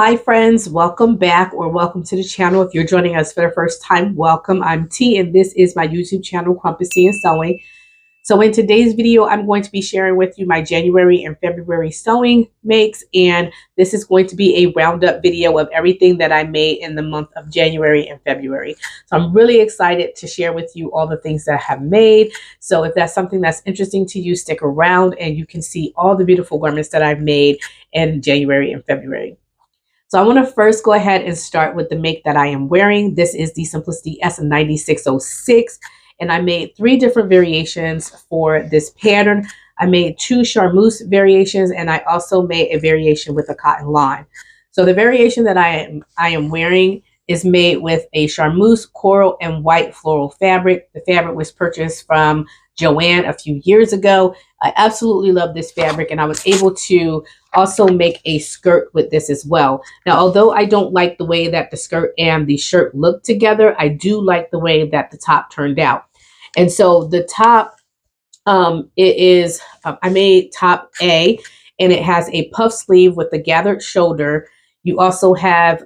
Hi friends, welcome back or welcome to the channel. If you're joining us for the first time, welcome. I'm T and this is my YouTube channel, Crumpetcy and Sewing. So in today's video, I'm going to be sharing with you my January and February sewing makes, and this is going to be a roundup video of everything that I made in the month of January and February. So I'm really excited to share with you all the things that I have made. So if that's something that's interesting to you, stick around and you can see all the beautiful garments that I've made in January and February. So I want to first go ahead and start with the make that I am wearing. This is the Simplicity S9606, and I made 3 different variations for this pattern. I made 2 charmeuse variations, and I also made a variation with a cotton line. So the variation that I am wearing is made with a charmeuse, coral, and white floral fabric. The fabric was purchased from Joanne a few years ago. I absolutely love this fabric, and I was able to also make a skirt with this as well. Now, although I don't like the way that the skirt and the shirt look together, I do like the way that the top turned out. And so the top, I made top A, and it has a puff sleeve with a gathered shoulder. You also have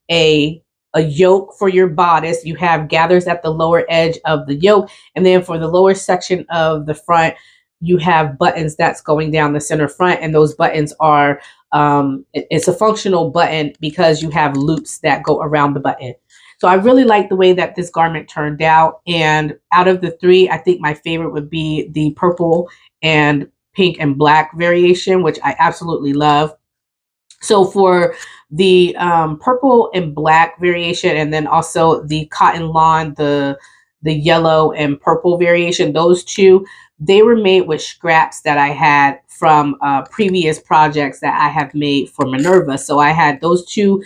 a yoke for your bodice. You have gathers at the lower edge of the yoke, and then for the lower section of the front, you have buttons that's going down the center front, and those buttons are it's a functional button because you have loops that go around the button. So I really like the way that this garment turned out, and out of the 3, I think my favorite would be the purple and pink and black variation, which I absolutely love. So for the purple and black variation, and then also the cotton lawn, the yellow and purple variation, those 2, they were made with scraps that I had from previous projects that I have made for Minerva. So I had those 2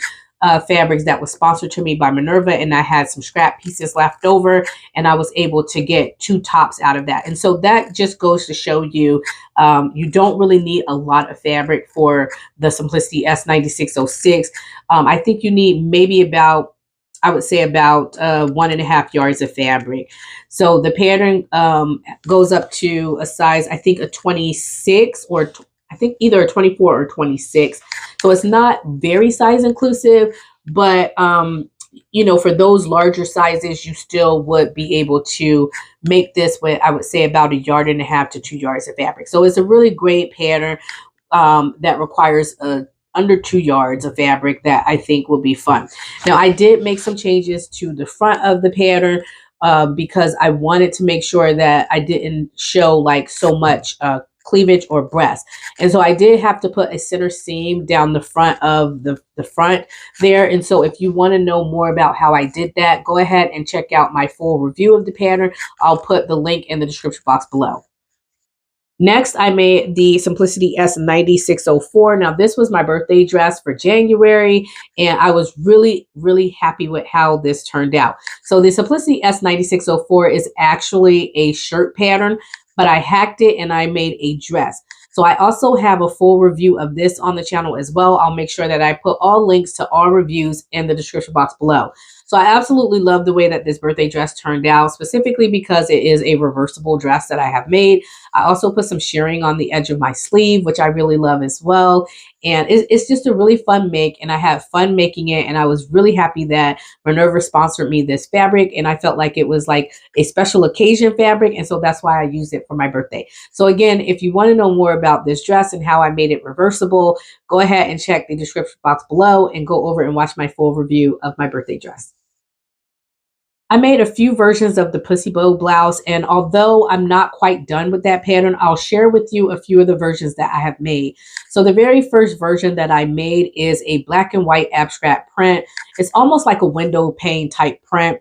fabrics that was sponsored to me by Minerva, and I had some scrap pieces left over, and I was able to get 2 tops out of that. And so that just goes to show you, you don't really need a lot of fabric for the Simplicity S9606. I think you need maybe about, I would say about 1.5 yards of fabric. So the pattern goes up to a size, I think a 26, or I think either a 24 or 26. So it's not very size inclusive, but you know, for those larger sizes, you still would be able to make this with, I would say, about 1.5 yards to 2 yards of fabric. So it's a really great pattern that requires under 2 yards of fabric that I think will be fun. Now, I did make some changes to the front of the pattern because I wanted to make sure that I didn't show like so much cleavage or breast. And so I did have to put a center seam down the front of the front there. And so if you want to know more about how I did that, go ahead and check out my full review of the pattern. I'll put the link in the description box below. Next, I made the Simplicity S9604. Now, this was my birthday dress for January, and I was really, really happy with how this turned out. So the Simplicity S9604 is actually a shirt pattern, but I hacked it and I made a dress. So I also have a full review of this on the channel as well. I'll make sure that I put all links to all reviews in the description box below. So I absolutely love the way that this birthday dress turned out, specifically because it is a reversible dress that I have made. I also put some shirring on the edge of my sleeve, which I really love as well. And it's just a really fun make, and I had fun making it, and I was really happy that Minerva sponsored me this fabric, and I felt like it was like a special occasion fabric, and so that's why I used it for my birthday. So again, if you want to know more about this dress and how I made it reversible, go ahead and check the description box below and go over and watch my full review of my birthday dress. I made a few versions of the pussy bow blouse, and although I'm not quite done with that pattern, I'll share with you a few of the versions that I have made. So the very first version that I made is a black and white abstract print. It's almost like a window pane type print,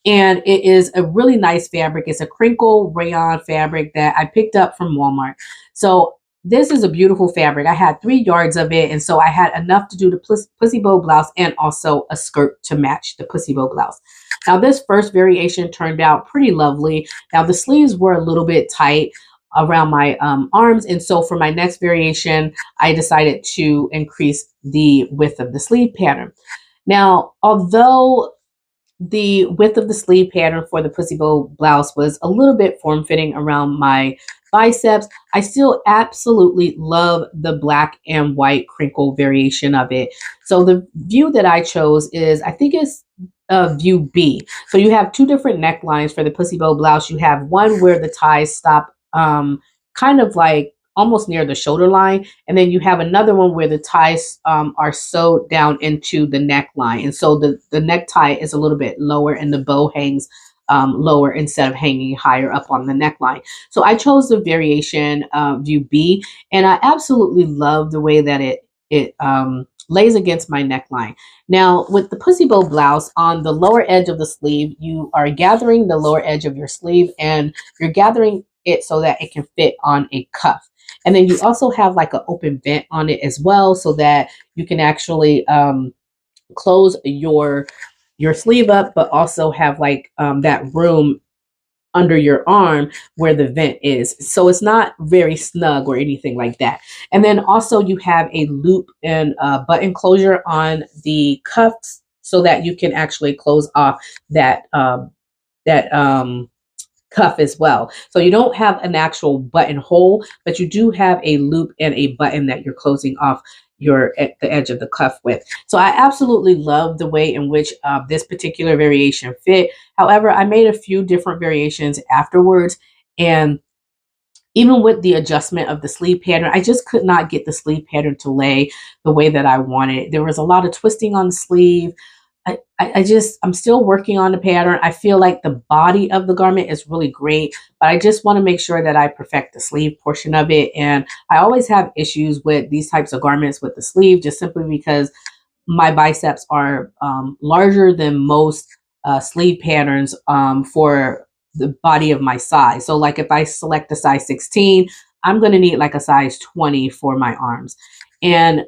and it is a really nice fabric. It's a crinkle rayon fabric that I picked up from Walmart. So this is a beautiful fabric. I had 3 yards of it, and so I had enough to do the pussy bow blouse and also a skirt to match the pussy bow blouse. Now, this first variation turned out pretty lovely. Now, the sleeves were a little bit tight around my arms, and so for my next variation, I decided to increase the width of the sleeve pattern. Now, although the width of the sleeve pattern for the pussy bow blouse was a little bit form-fitting around my biceps. I still absolutely love the black and white crinkle variation of it. So the view that I chose is, I think it's view B. So you have two different necklines for the pussy bow blouse. You have one where the ties stop kind of like almost near the shoulder line. And then you have another one where the ties are sewed down into the neckline. And so the necktie is a little bit lower and the bow hangs lower instead of hanging higher up on the neckline. So I chose the variation view B, and I absolutely love the way that it lays against my neckline. Now, with the pussy bow blouse, on the lower edge of the sleeve, you are gathering the lower edge of your sleeve and you're gathering it so that it can fit on a cuff. And then you also have like an open vent on it as well, so that you can actually close your sleeve up, but also have like that room under your arm where the vent is. So it's not very snug or anything like that. And then also you have a loop and button closure on the cuffs so that you can actually close off that that cuff as well. So you don't have an actual buttonhole, but you do have a loop and a button that you're closing off at the edge of the cuff with. So I absolutely love the way in which this particular variation fit. However, I made a few different variations afterwards, and even with the adjustment of the sleeve pattern, I just could not get the sleeve pattern to lay the way that I wanted. There was a lot of twisting on the sleeve. I'm still working on the pattern. I feel like the body of the garment is really great, but I just want to make sure that I perfect the sleeve portion of it. And I always have issues with these types of garments with the sleeve, just simply because my biceps are larger than most sleeve patterns for the body of my size. So like if I select a size 16, I'm going to need like a size 20 for my arms. And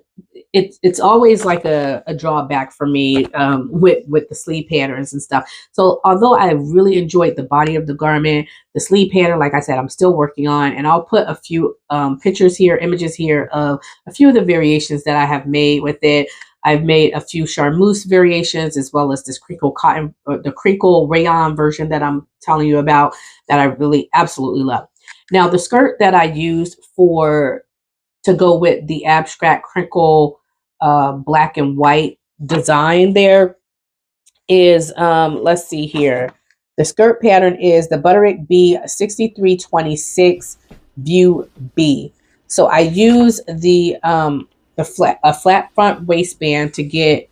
it's always like a drawback for me with the sleeve patterns and stuff. So although I really enjoyed the body of the garment, the sleeve pattern, like I said, I'm still working on, and I'll put a few pictures here, images here of a few of the variations that I have made with it. I've made a few charmeuse variations, as well as this crinkle cotton, the crinkle rayon version that I'm telling you about, that I really absolutely love. Now, the skirt that I used to go with the abstract crinkle black and white design there is, let's see here. The skirt pattern is the Butterick B 6326 View B. So I use a flat front waistband to get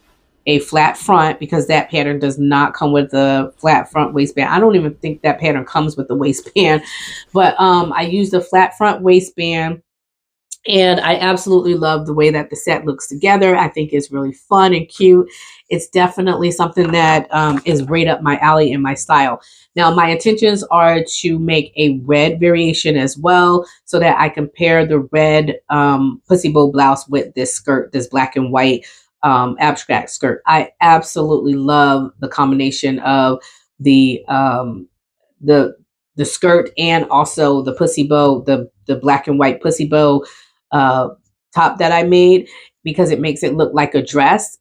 a flat front, because that pattern does not come with a flat front waistband. I don't even think that pattern comes with the waistband, but I used a flat front waistband. And I absolutely love the way that the set looks together. I think it's really fun and cute. It's definitely something that is right up my alley and my style. Now, my intentions are to make a red variation as well, so that I can pair the red pussy bow blouse with this skirt, this black and white abstract skirt. I absolutely love the combination of the skirt and also the pussy bow, the black and white pussy bow top that I made, because it makes it look like a dress.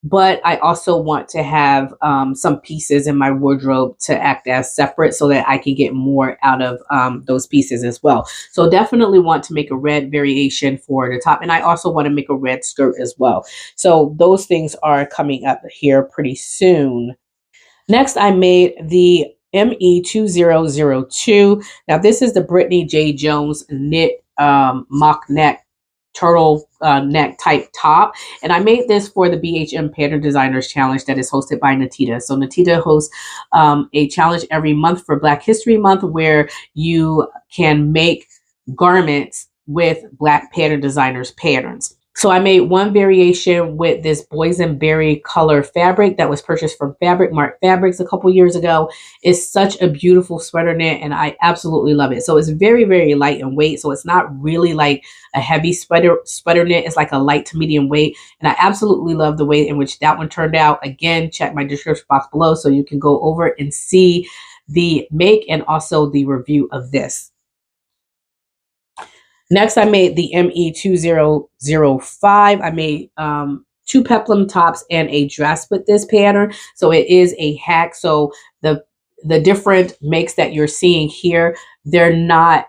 But I also want to have some pieces in my wardrobe to act as separate, so that I can get more out of those pieces as well. So definitely want to make a red variation for the top. And I also want to make a red skirt as well. So those things are coming up here pretty soon. Next, I made the ME2002. Now, this is the Brittany J. Jones knit mock neck turtle neck type top, and I made this for the BHM Pattern Designers Challenge that is hosted by Natita. So Natita hosts a challenge every month for Black History Month, where you can make garments with Black pattern designers patterns. So I made one variation with this boysenberry color fabric that was purchased from Fabric Mart Fabrics a couple years ago. It's such a beautiful sweater knit, and I absolutely love it. So it's very, very light in weight. So it's not really like a heavy sweater knit. It's like a light to medium weight. And I absolutely love the way in which that one turned out. Again, check my description box below so you can go over and see the make and also the review of this. Next, I made the ME2005. I made two peplum tops and a dress with this pattern. So it is a hack. So the different makes that you're seeing here, they're not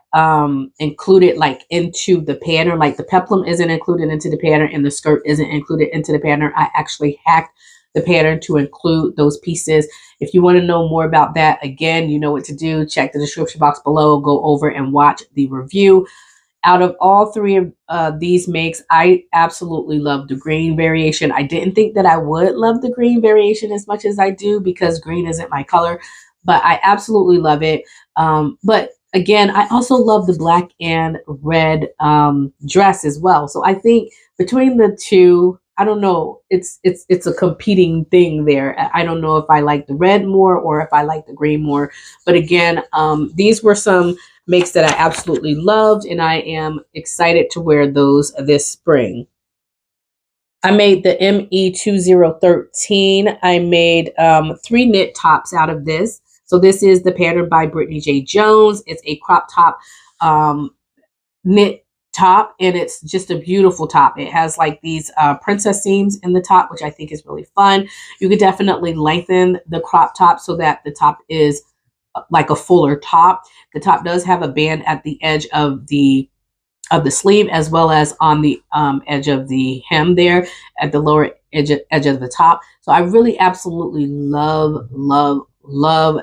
included like into the pattern. Like the peplum isn't included into the pattern and the skirt isn't included into the pattern. I actually hacked the pattern to include those pieces. If you want to know more about that, again, you know what to do. Check the description box below, go over and watch the review. Out of all three of these makes, I absolutely love the green variation. I didn't think that I would love the green variation as much as I do because green isn't my color, but I absolutely love it. But again, I also love the black and red dress as well. So I think between the two, I don't know, it's a competing thing there. I don't know if I like the red more or if I like the green more. But again, these were some makes that I absolutely loved, and I am excited to wear those this spring. I made the ME2013. I made 3 knit tops out of this. So this is the pattern by Brittany J. Jones. It's a crop top knit top, and it's just a beautiful top. It has like these princess seams in the top, which I think is really fun. You could definitely lengthen the crop top so that the top is like a fuller top. The top does have a band at the edge of the sleeve, as well as on the edge of the hem there at the lower edge of the top. So I really absolutely love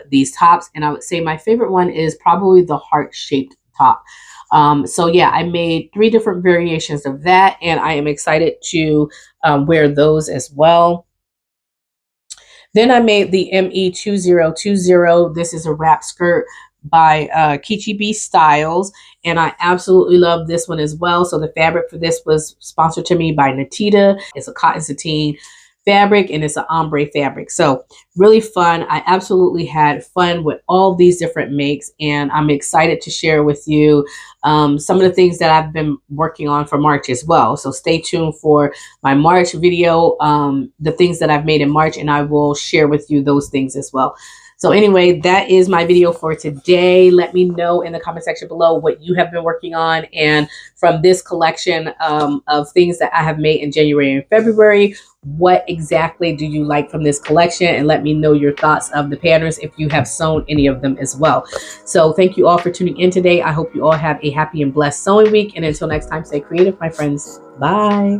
these tops, and I would say my favorite one is probably the heart-shaped top. So yeah, I made 3 different variations of that, and I am excited to wear those as well. Then I made the ME2020. This is a wrap skirt by Kichi B Styles, and I absolutely love this one as well. So the fabric for this was sponsored to me by Natita. It's a cotton sateen fabric, and it's an ombre fabric. So really fun. I absolutely had fun with all these different makes, and I'm excited to share with you some of the things that I've been working on for March as well. So stay tuned for my March video, the things that I've made in March, and I will share with you those things as well. So anyway, that is my video for today. Let me know in the comment section below what you have been working on, and from this collection of things that I have made in January and February, what exactly do you like from this collection? And let me know your thoughts of the patterns if you have sewn any of them as well. So thank you all for tuning in today. I hope you all have a happy and blessed sewing week. And until next time, stay creative, my friends. Bye.